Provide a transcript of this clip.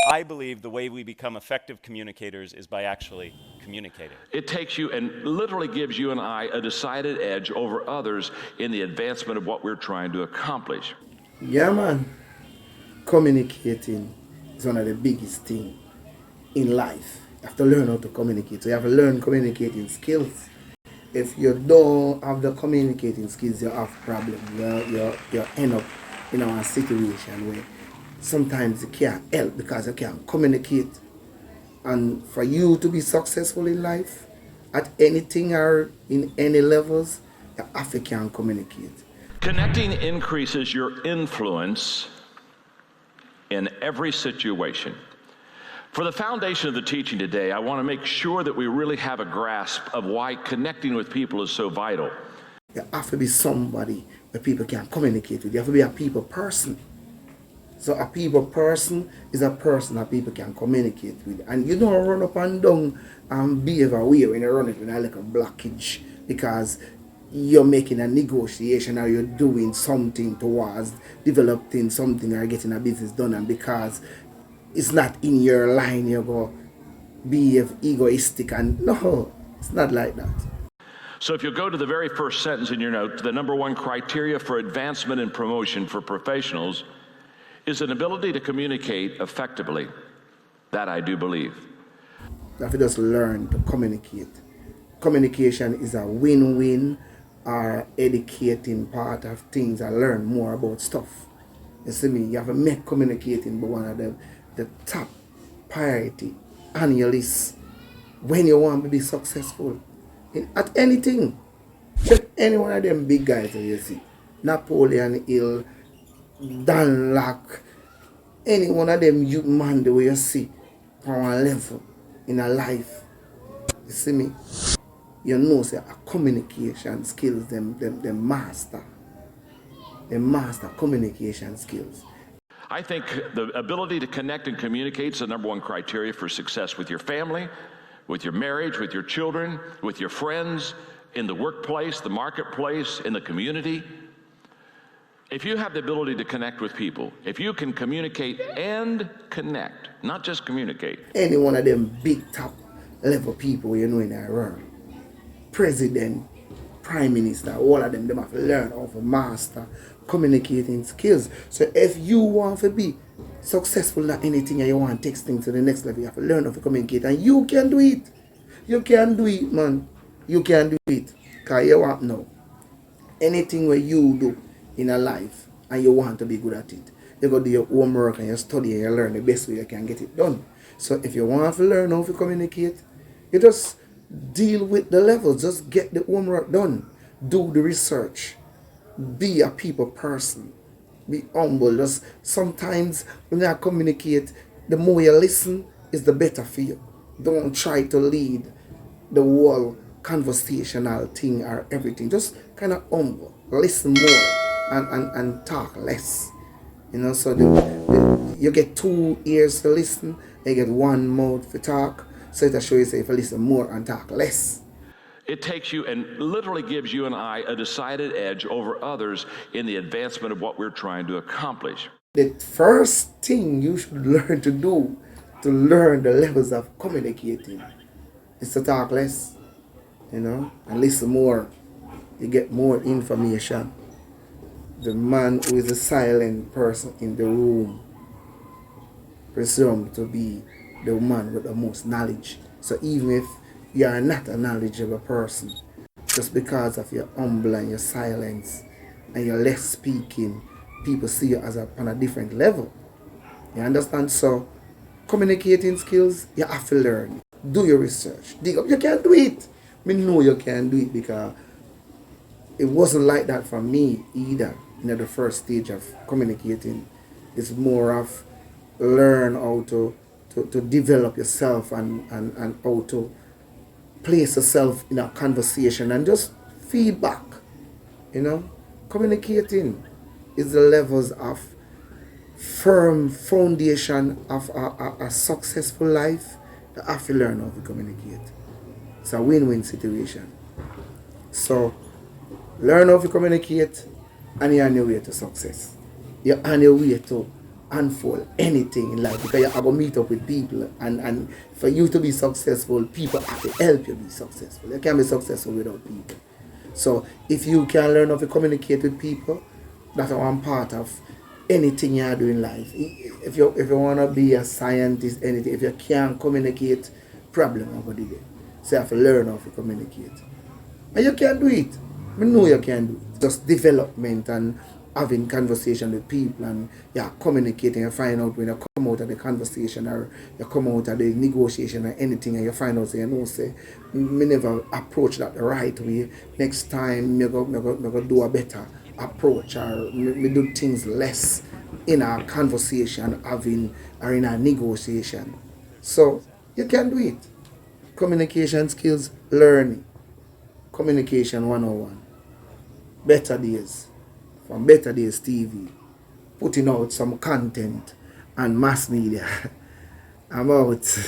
I believe the way we become effective communicators is by actually communicating. It takes you and literally gives you and I a decided edge over others in the advancement of what we're trying to accomplish. Yeah, man. Communicating is one of the biggest things in life. You have to learn how to communicate. So you have to learn communicating skills. If you don't have the communicating skills, you have problem. You end up in a situation where sometimes you can't help because you can't communicate. And for you to be successful in life, at anything or in any levels, you have to can communicate. Connecting increases your influence in every situation. For the foundation of the teaching today, I want to make sure that we really have a grasp of why connecting with people is so vital. You have to be somebody that people can communicate with. You have to be a people person. So a people person is a person that people can communicate with. And you don't run up and down and behave away when you run it with a little blockage because you're making a negotiation or you're doing something towards developing something or getting a business done, and because it's not in your line, you go behave egoistic. And no, it's not like that. So if you go to the very first sentence in your note, the number one criteria for advancement and promotion for professionals is an ability to communicate effectively. That I do believe. You have to just learn to communicate. Communication is a win-win or educating part of things. I learn more about stuff. You see me, you have to make communicating one of the top priority on your list when you want to be successful at anything. Check any one of them big guys that you see. Napoleon Hill, Dan Locke, any one of them youth man the way you see on one level in a life. You see me? You know say a communication skills them master. They master communication skills. I think the ability to connect and communicate is the number one criteria for success with your family, with your marriage, with your children, with your friends, in the workplace, the marketplace, in the community. If you have the ability to connect with people, if you can communicate and connect, not just communicate. Any one of them big top level people you know in our world, president, prime minister, all of them have to learn how to master communicating skills. So if you want to be successful at anything and you want to take things to the next level, you have to learn how to communicate, and you can do it. You can do it, man. You can do it. Because you want now. Anything where you do in a life and you want to be good at it, you go do your homework and you study and you learn the best way you can get it done. So if you want to learn how to communicate, you just deal with the levels. Just get the homework done. Do the research. Be a people person. Be humble. Just sometimes when you communicate, the more you listen is the better for you. Don't try to lead the whole conversational thing or everything. Just kind of humble. Listen more and talk less. You know, so you get 2 ears to listen, you get 1 mouth to talk. So it shows you if you listen more and talk less. It takes you and literally gives you and I a decided edge over others in the advancement of what we're trying to accomplish. The first thing you should learn to do to learn the levels of communicating is to talk less, you know, and listen more. You get more information. The man who is a silent person in the room presumed to be the man with the most knowledge. So even if you are not a knowledgeable person, just because of your humble and your silence and your less speaking, people see you as on a different level. You understand? So communicating skills, you have to learn. Do your research. Dig up. You can do it. I know you can do it because it wasn't like that for me either. You know, the first stage of communicating is more of learn how to develop yourself and how to place yourself in a conversation and just feedback. You know, communicating is the levels of firm foundation of a successful life. You have to learn how to communicate. It's a win-win situation. So learn how to communicate and you're on your way to success. You're on your way to unfold anything in life, because you are going to meet up with people, and for you to be successful, people have to help you be successful. You can't be successful without people. So if you can learn how to communicate with people, that's one part of anything you do in life. If you want to be a scientist, anything, if you can't communicate, problem over there. So you have to learn how to communicate. And you can do it. I know you can do it. Just development and having conversation with people, and communicating, and find out when you come out of the conversation or you come out of the negotiation or anything, and you find out, say, me never approach that the right way. Next time, me go do a better approach, or me do things less in a conversation, having or in a negotiation. So you can do it. Communication skills learning. Communication 101. Better Days. From Better Days TV. Putting out some content and mass media. I'm out.